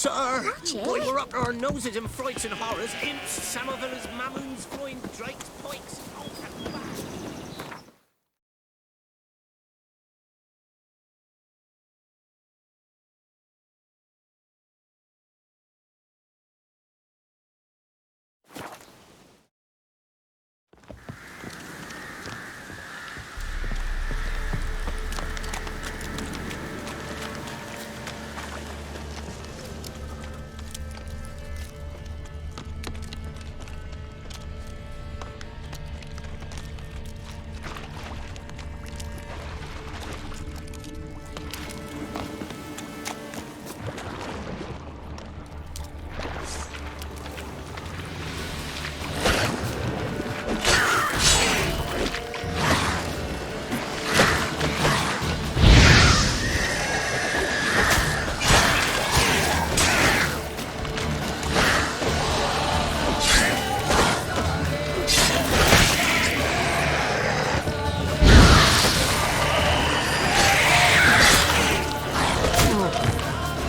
sir. Boy, we're up to our noses in frights and horrors. Imps, samovillas, mamoons, flying drakes, pikes. Oh, and back.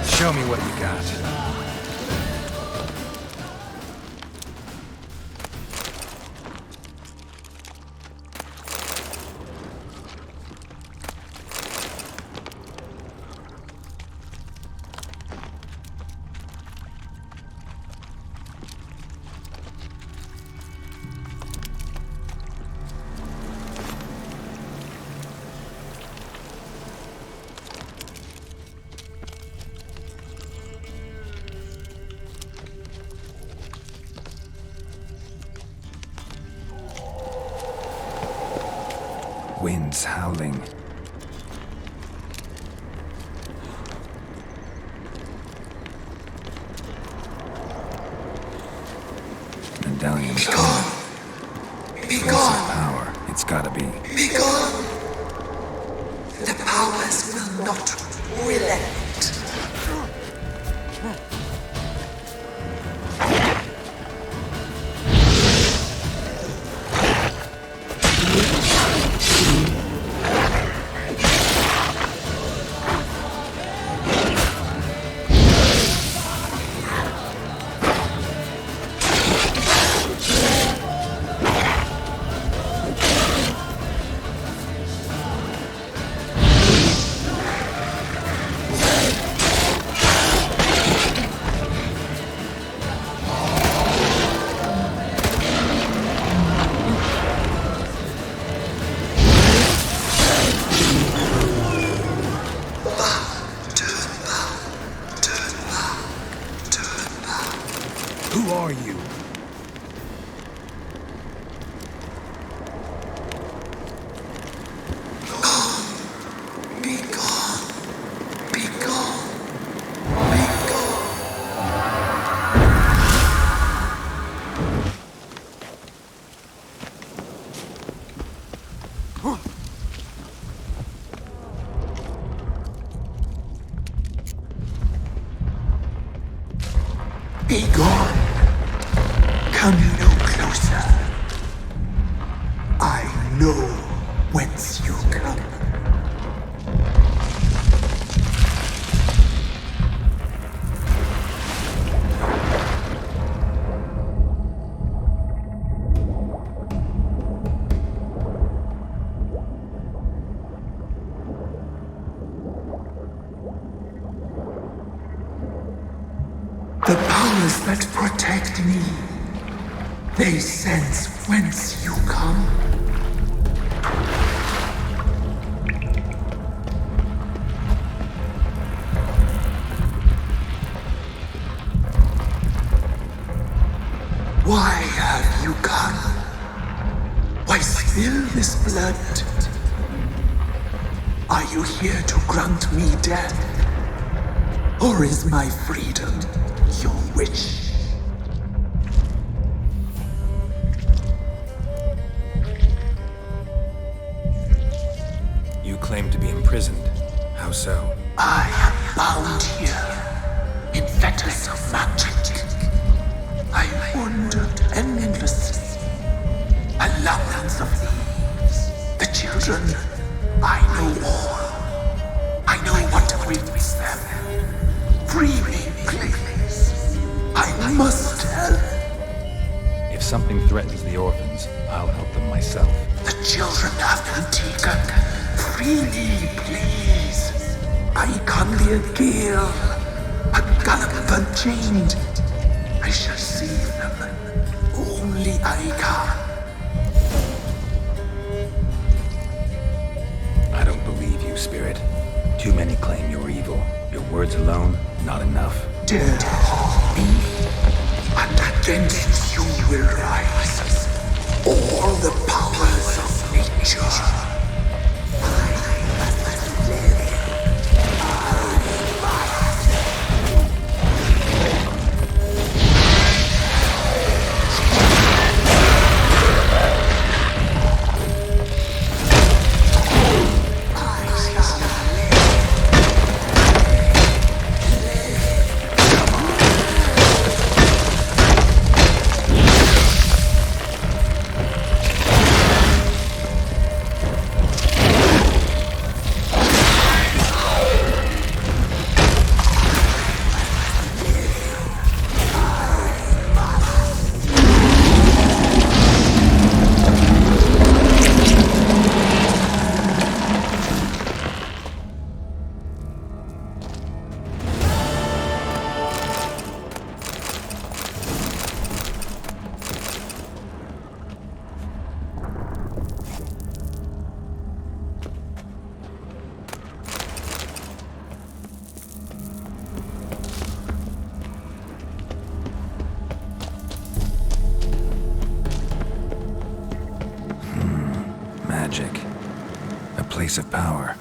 Show me what you got. Winds howling. Medallion's gone. Be gone! Power. It's gotta be. Be gone! The powers will not relent. Who are you? Be gone! Be gone! Be gone! Be gone! Come no closer. I know whence you come. The powers that protect me, they sense whence you come. Why have you come? Why spill this blood? Are you here to grant me death? Or is my freedom your wish? You claim to be imprisoned. How so? I am bound here in fetters of magic. I wandered endlessly, a labyrinth of leaves. The children, I know all. I know what awaits them. Free me, Please. I must help. If something threatens the orphans, I'll help them myself. The children have been taken. Free me, please. I can be a girl. A gallop unchained. I shall save them. Only I can. I don't believe you, Spirit. Too many claim you're evil. Your words alone, not enough. Dare harm me, and against you will rise all the powers of nature. Magic. A place of power.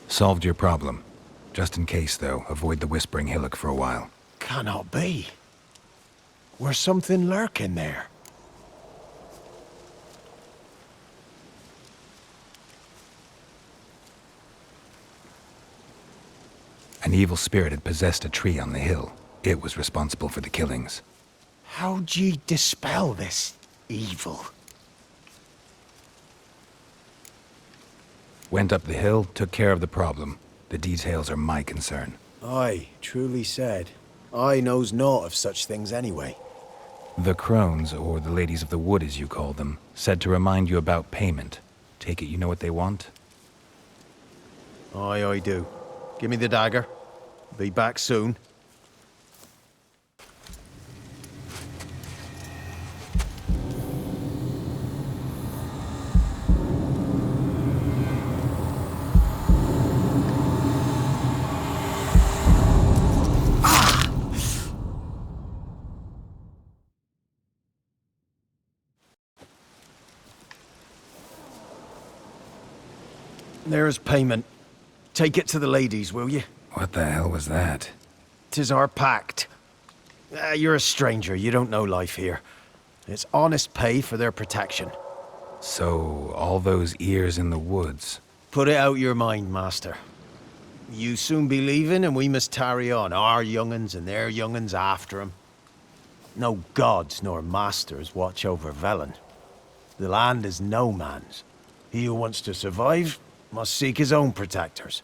Solved your problem. Just in case, though, avoid the Whispering Hillock for a while. Cannot be. Where's something lurking there? An evil spirit had possessed a tree on the hill. It was responsible for the killings. How'd ye dispel this evil? Went up the hill, took care of the problem. The details are my concern. Aye, truly said. I knows naught of such things anyway. The crones, or the ladies of the wood as you call them, said to remind you about payment. Take it you know what they want? Aye, I do. Give me the dagger. Be back soon. There's payment. Take it to the ladies, will you? What the hell was that? 'Tis our pact. You're a stranger, you don't know life here. It's honest pay for their protection. So, all those ears in the woods. Put it out your mind, master. You soon be leaving and we must tarry on, our young'uns and their young'uns after 'em. No gods nor masters watch over Velen. The land is no man's. He who wants to survive must seek his own protectors.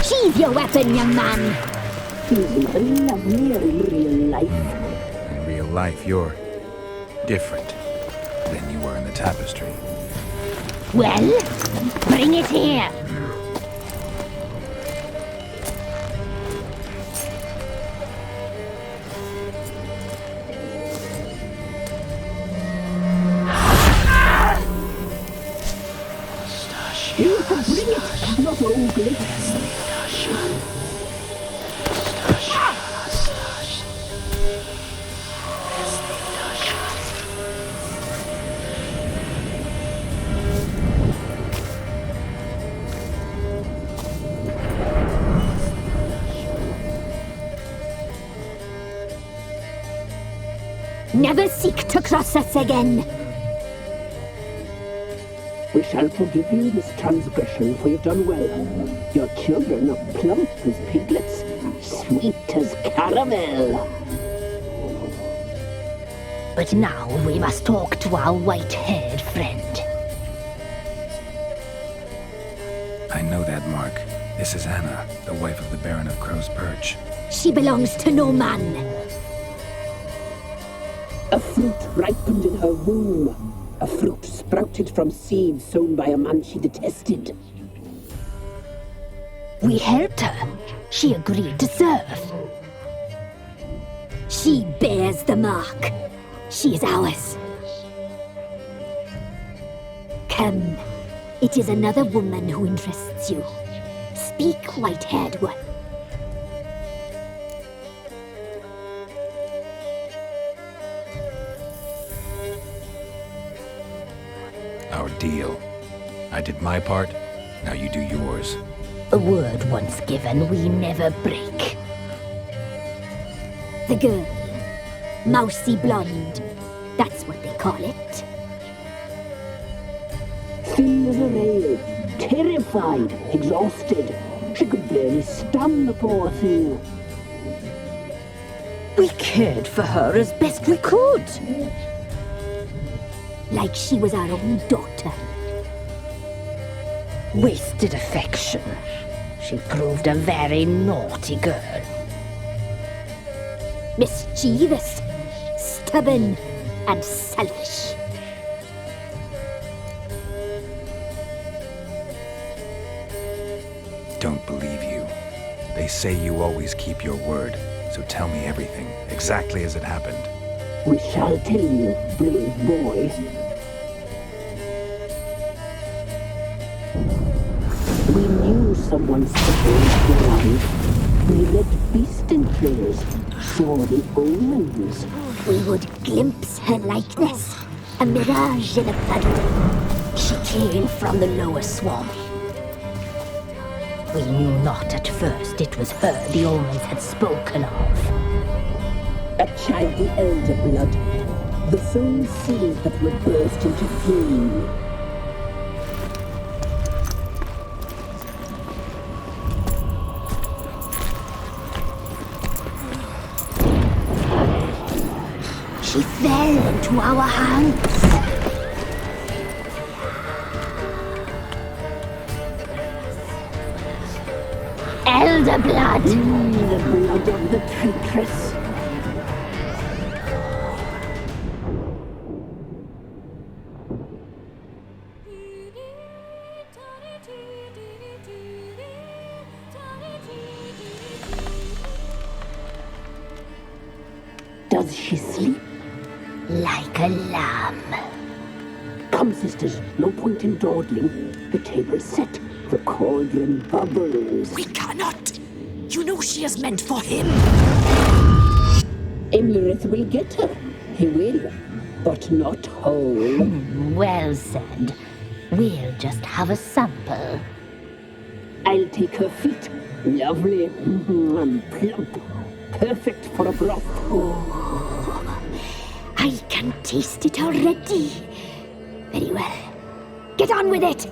Sheathe your weapon, young man. In real life, you're different than you were in the tapestry. Well, bring it here. glimpse. Never seek to cross us again. We shall forgive you this transgression, for you've done well. Your children are plump as piglets, sweet as caramel. But now we must talk to our white-haired friend. I know that mark. This is Anna, the wife of the Baron of Crow's Perch. She belongs to no man. A fruit ripened in her womb. A fruit sprouted from seeds sown by a man she detested. We helped her. She agreed to serve. She bears the mark. She is ours. Come. It is another woman who interests you. Speak, white-haired one. Our deal. I did my part, now you do yours. A word once given, we never break. The girl. Mousy blonde. That's what they call it. Thin as a rail, terrified, exhausted. She could barely stand, the poor thing. We cared for her as best we could. Like she was our own daughter. Wasted affection. She proved a very naughty girl. Mischievous, stubborn, and selfish. Don't believe you. They say you always keep your word, so tell me everything, exactly as it happened. We shall tell you, brave boy. We knew someone special was alive. We met beast enclosures, saw the omens. We would glimpse her likeness, a mirage in a puddle. She came from the lower swamp. We knew not at first it was her the omens had spoken of. A child, the elder blood. The soul seed that would burst into flame. She fell into our hands. Elder blood! The blood of the traitress. Does she sleep? Like a lamb. Come, sisters, no point in dawdling. The table's set. The cauldron bubbles. We cannot! You know she is meant for him! Emlyrith will get her. He will, but not whole. Well said. We'll just have a sample. I'll take her feet. Lovely and plump. Perfect for a broth. I can taste it already. Very well. Get on with it!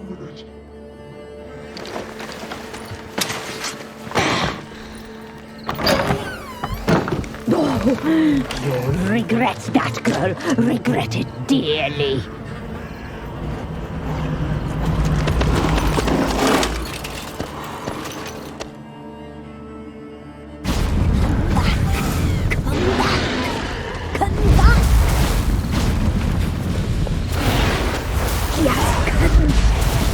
You'll regret that, girl. Regret it dearly. Come back! He has come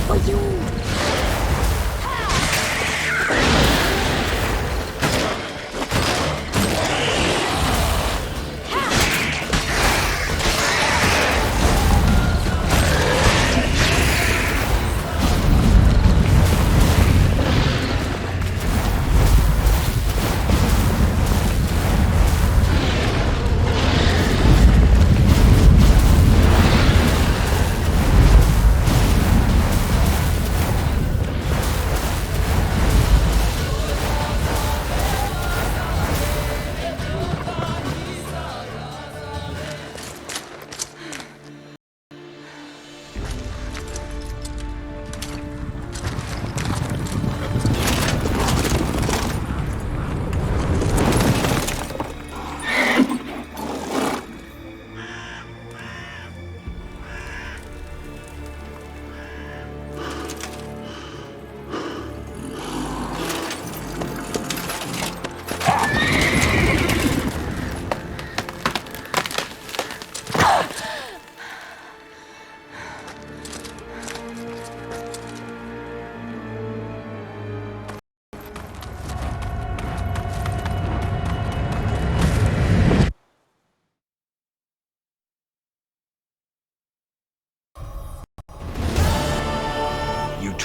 for you.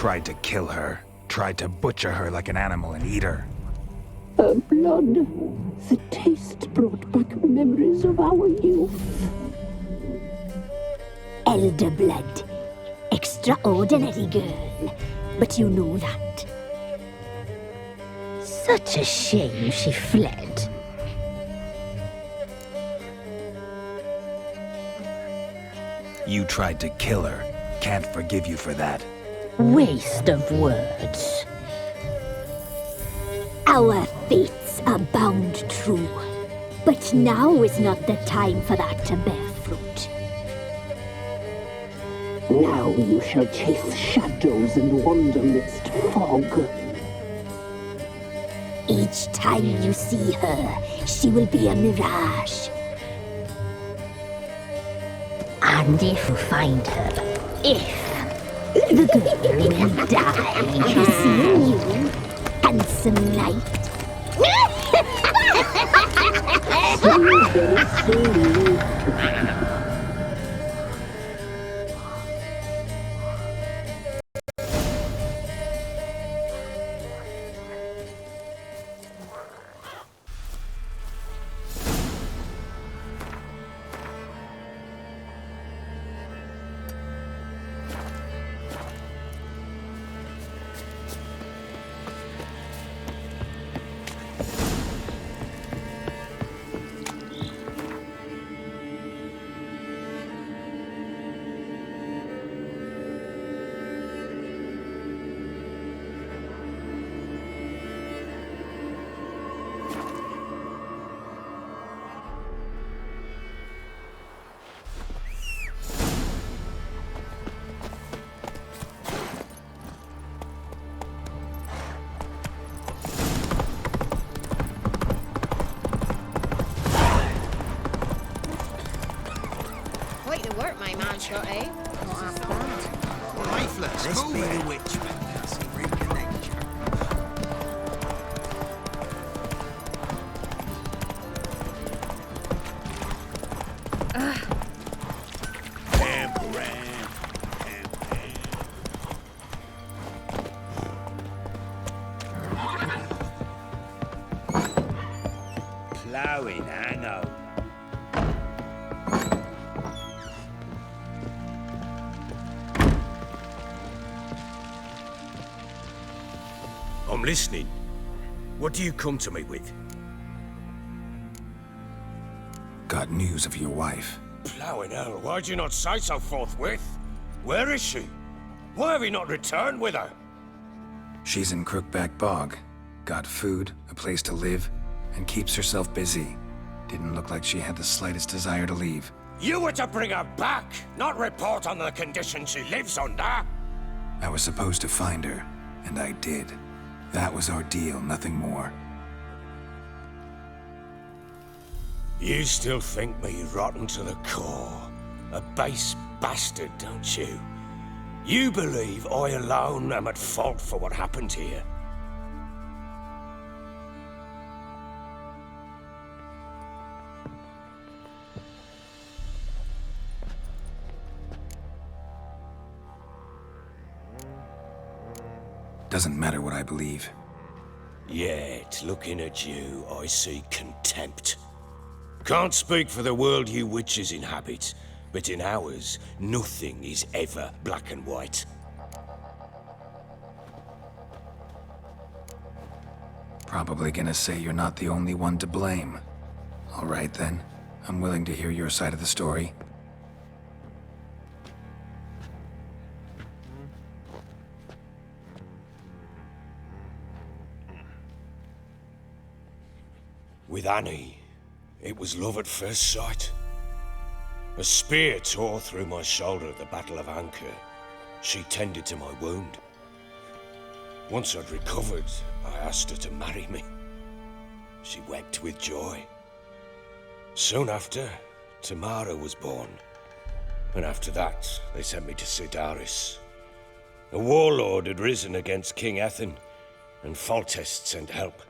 tried to kill her. Tried to butcher her like an animal and eat her. Her blood, the taste brought back memories of our youth. Elder blood. Extraordinary girl. But you know that. Such a shame she fled. You tried to kill her. Can't forgive you for that. Waste of words. Our fates are bound true. But now is not the time for that to bear fruit. Now you shall chase shadows and wander midst fog. Each time you see her, she will be a mirage. And if you find her, the girl will die. Seeing you, handsome knight. Quite the work my man's got, eh? Not half bad. Lifeless, move it. Witch. Plowing, I know. I'm listening. What do you come to me with? Got news of your wife. Plowing hell, why'd you not say so forthwith? Where is she? Why have you not returned with her? She's in Crookback Bog. Got food, a place to live, and keeps herself busy. Didn't look like she had the slightest desire to leave. You were to bring her back, not report on the conditions she lives under. I was supposed to find her, and I did. That was our deal, nothing more. You still think me rotten to the core. A base bastard, don't you? You believe I alone am at fault for what happened here. Doesn't matter what I believe. Yet, looking at you, I see contempt. Can't speak for the world you witches inhabit, but in ours, nothing is ever black and white. Probably gonna say you're not the only one to blame. All right then, I'm willing to hear your side of the story. With Annie, it was love at first sight. A spear tore through my shoulder at the Battle of Anchor. She tended to my wound. Once I'd recovered, I asked her to marry me. She wept with joy. Soon after, Tamara was born. And after that, they sent me to Sidaris. A warlord had risen against King Ethan, and Foltest sent help.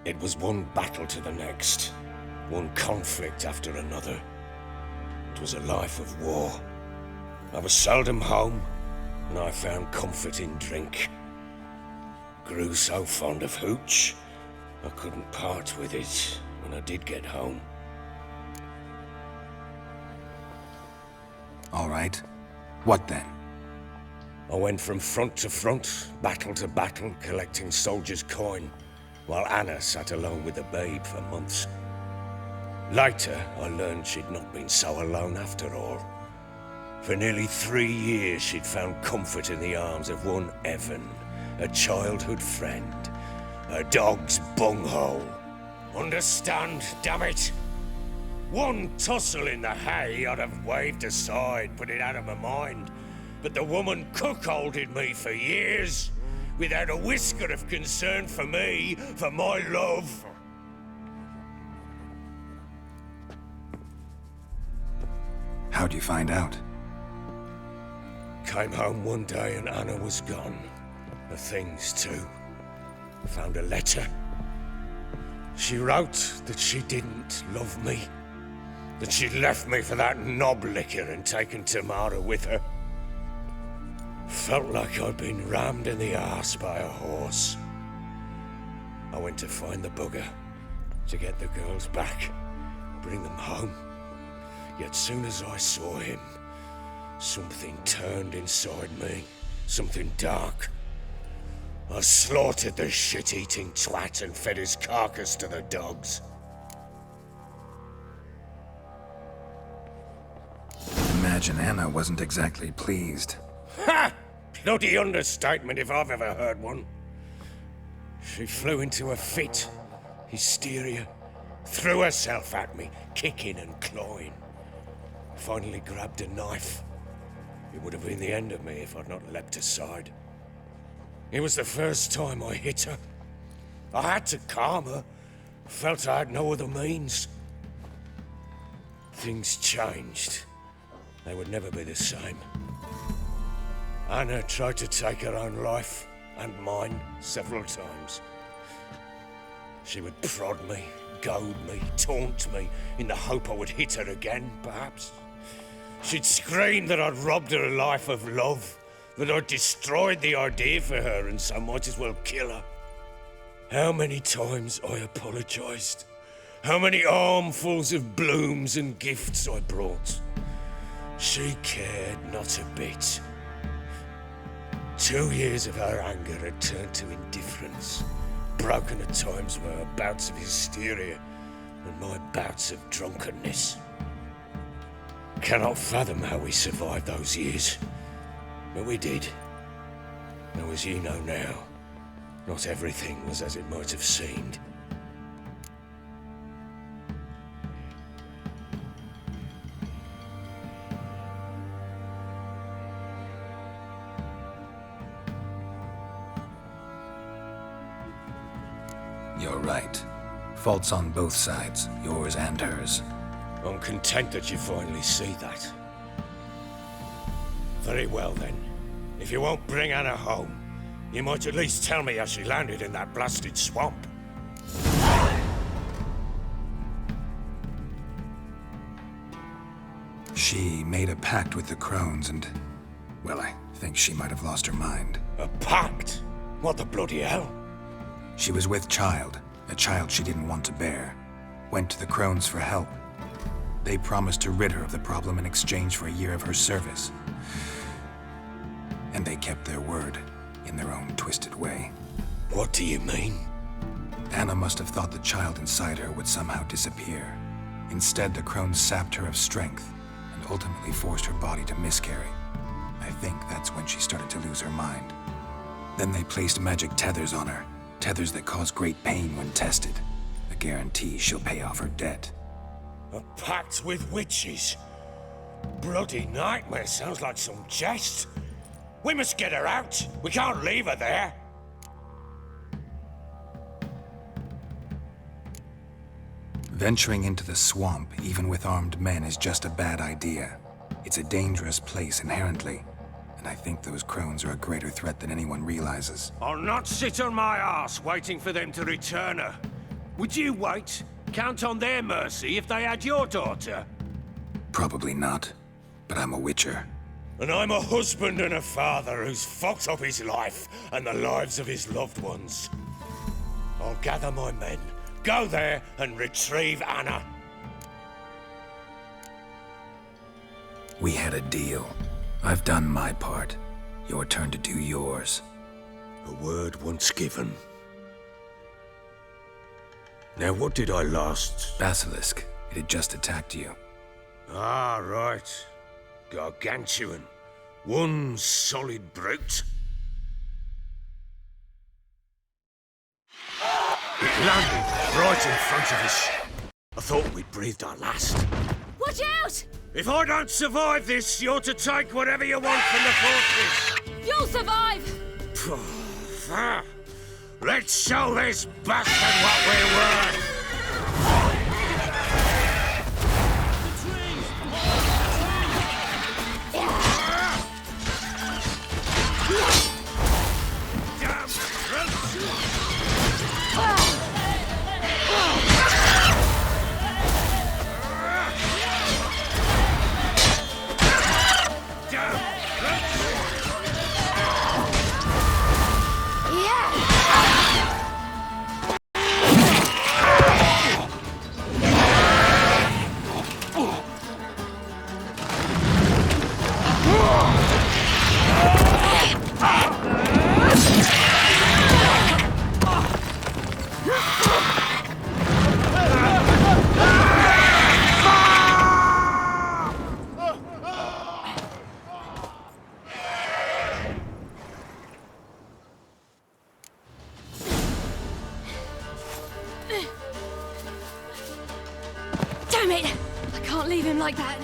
It was one battle to the next, one conflict after another. It was a life of war. I was seldom home, and I found comfort in drink. Grew so fond of hooch, I couldn't part with it when I did get home. All right. What then? I went from front to front, battle to battle, collecting soldiers' coin, while Anna sat alone with the babe for months. Later, I learned she'd not been so alone after all. For nearly 3 years, she'd found comfort in the arms of one Evan, a childhood friend, a dog's bunghole. Understand, damn it? One tussle in the hay I'd have waved aside, put it out of my mind. But the woman cuckolded me for years, without a whisker of concern for me, for my love. How'd you find out? Came home one day and Anna was gone. The things too. Found a letter. She wrote that she didn't love me. That she'd left me for that knob licker and taken Tamara with her. Felt like I'd been rammed in the arse by a horse. I went to find the bugger, to get the girls back, bring them home. Yet soon as I saw him, something turned inside me, something dark. I slaughtered the shit-eating twat and fed his carcass to the dogs. Imagine Anna wasn't exactly pleased. Ha! Bloody understatement if I've ever heard one. She flew into a fit, hysteria, threw herself at me, kicking and clawing. Finally grabbed a knife. It would have been the end of me if I'd not leapt aside. It was the first time I hit her. I had to calm her. Felt I had no other means. Things changed. They would never be the same. Anna tried to take her own life, and mine, several times. She would prod me, goad me, taunt me, in the hope I would hit her again, perhaps. She'd scream that I'd robbed her life of love, that I'd destroyed the idea for her and so might as well kill her. How many times I apologized. How many armfuls of blooms and gifts I brought. She cared not a bit. 2 years of her anger had turned to indifference, broken at times by her bouts of hysteria and my bouts of drunkenness. Cannot fathom how we survived those years, but we did. Though as you know now, not everything was as it might have seemed. You're right. Faults on both sides, yours and hers. I'm content that you finally see that. Very well then. If you won't bring Anna home, you might at least tell me how she landed in that blasted swamp. She made a pact with the crones and... well, I think she might have lost her mind. A pact? What the bloody hell? She was with child, a child she didn't want to bear. Went to the crones for help. They promised to rid her of the problem in exchange for a year of her service. And they kept their word, in their own twisted way. What do you mean? Anna must have thought the child inside her would somehow disappear. Instead, the crones sapped her of strength, and ultimately forced her body to miscarry. I think that's when she started to lose her mind. Then they placed magic tethers on her, tethers that cause great pain when tested. A guarantee she'll pay off her debt. A pact with witches? Bloody nightmare, sounds like some jest. We must get her out. We can't leave her there. Venturing into the swamp, even with armed men, is just a bad idea. It's a dangerous place inherently, and I think those crones are a greater threat than anyone realizes. I'll not sit on my ass waiting for them to return her. Would you wait? Count on their mercy if they had your daughter? Probably not, but I'm a witcher. And I'm a husband and a father who's fucked up his life and the lives of his loved ones. I'll gather my men, go there and retrieve Anna. We had a deal. I've done my part. Your turn to do yours. A word once given. Now what did I last... Basilisk. It had just attacked you. Ah, right. Gargantuan. One solid brute. It landed right in front of us. I thought we'd breathed our last. Watch out! If I don't survive this, you're to take whatever you want from the fortress. You'll survive! Let's show this bastard what we're worth. Damn it! I can't leave him like that.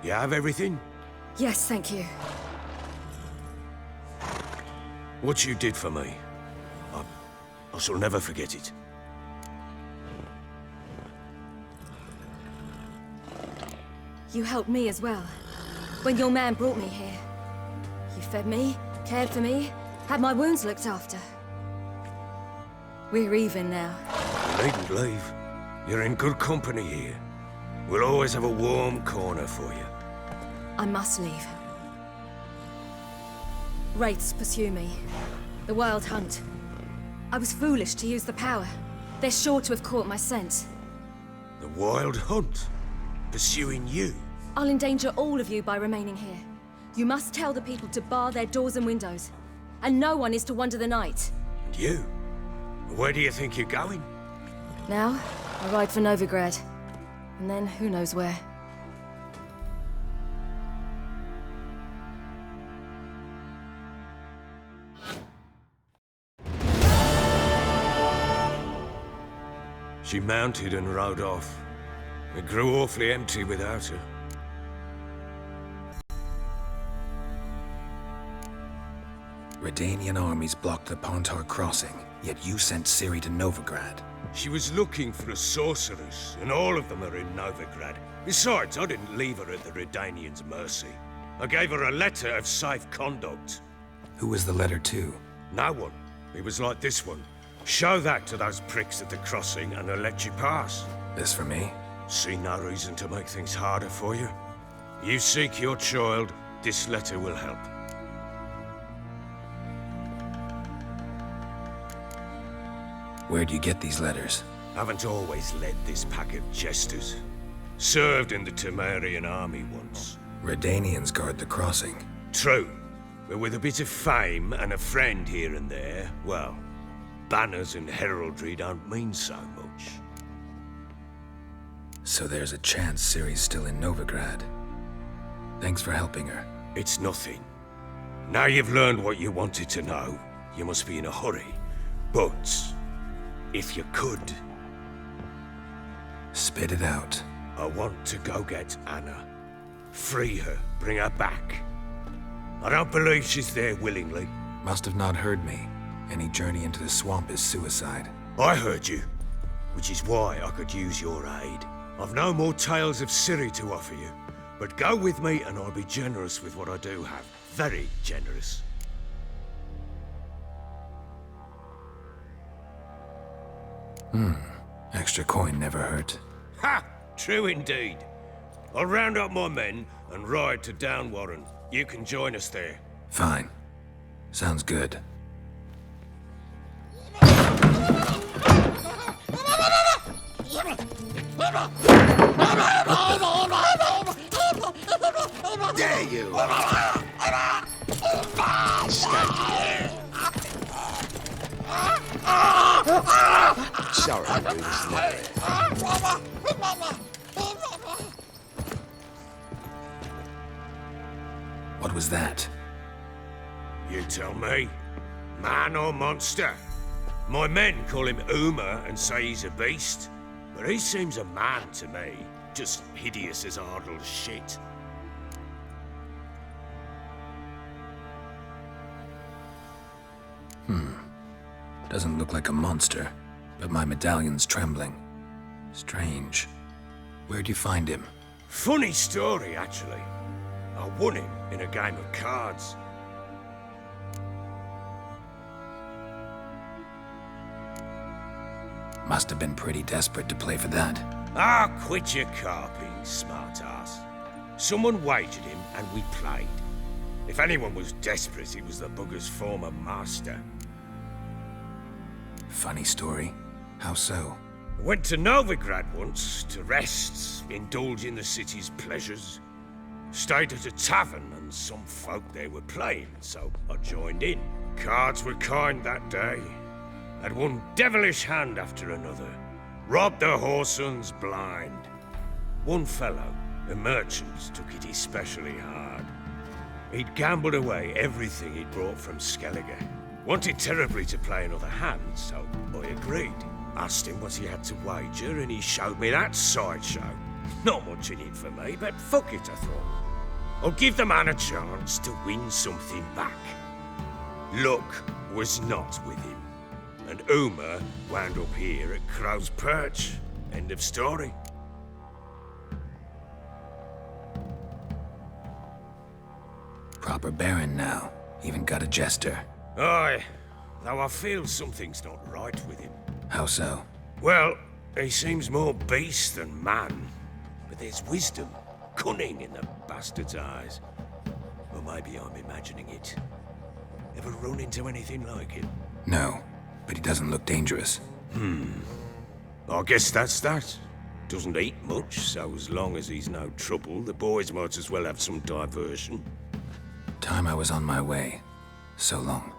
You have everything? Yes, thank you. What you did for me, I shall never forget it. You helped me as well. When your man brought me here. You fed me, cared for me, had my wounds looked after. We're even now. You needn't leave. You're in good company here. We'll always have a warm corner for you. I must leave. Wraiths pursue me. The Wild Hunt. I was foolish to use the power. They're sure to have caught my scent. The Wild Hunt? Pursuing you? I'll endanger all of you by remaining here. You must tell the people to bar their doors and windows. And no one is to wander the night. And you? Where do you think you're going? Now, I ride for Novigrad. And then, who knows where. She mounted and rode off. It grew awfully empty without her. Redanian armies blocked the Pontar crossing, yet you sent Ciri to Novigrad. She was looking for a sorceress, and all of them are in Novigrad. Besides, I didn't leave her at the Redanians' mercy. I gave her a letter of safe conduct. Who was the letter to? No one. It was like this one. Show that to those pricks at the crossing and they'll let you pass. This for me? See no reason to make things harder for you. You seek your child, this letter will help. Where'd you get these letters? Haven't always led this pack of jesters. Served in the Temerian army once. Redanians guard the crossing. True, but with a bit of fame and a friend here and there, well, banners and heraldry don't mean so much. So there's a chance Ciri's still in Novigrad. Thanks for helping her. It's nothing. Now you've learned what you wanted to know, you must be in a hurry. But, if you could... Spit it out. I want to go get Anna. Free her, bring her back. I don't believe she's there willingly. Must have not heard me. Any journey into the swamp is suicide. I heard you, which is why I could use your aid. I've no more tales of Ciri to offer you, but go with me and I'll be generous with what I do have. Very generous. Extra coin never hurt. Ha! True indeed. I'll round up my men and ride to Downwarren. You can join us there. Fine. Sounds good. There you are. Sorry, Brutus, never. What was that? You tell me. Man or monster? My men call him Uma and say he's a beast, but he seems a man to me. Just hideous as Ardle's shit. Doesn't look like a monster, but my medallion's trembling. Strange. Where'd you find him? Funny story, actually. I won him in a game of cards. Must have been pretty desperate to play for that. Ah, quit your carping, smartass. Someone wagered him and we played. If anyone was desperate, it was the bugger's former master. Funny story. How so? I went to Novigrad once to rest, indulge in the city's pleasures. Stayed at a tavern and some folk there were playing, so I joined in. Cards were kind that day. Had one devilish hand after another. Robbed the whoresons blind. One fellow, a merchant, took it especially hard. He'd gambled away everything he'd brought from Skellige. Wanted terribly to play another hand, so I agreed. Asked him what he had to wager, and he showed me that sideshow. Not much in it for me, but fuck it, I thought. I'll give the man a chance to win something back. Luck was not with him, and Uma wound up here at Crow's Perch. End of story. Proper baron now. Even got a jester. Aye, though I feel something's not right with him. How so? Well, he seems more beast than man, but there's wisdom, cunning in the bastard's eyes. Or maybe I'm imagining it. Ever run into anything like him? No, but he doesn't look dangerous. I guess that's that. Doesn't eat much, so as long as he's no trouble, the boys might as well have some diversion. Time I was on my way. So long.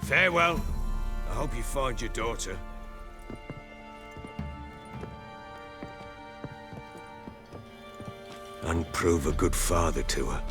Farewell. I hope you find your daughter. And prove a good father to her.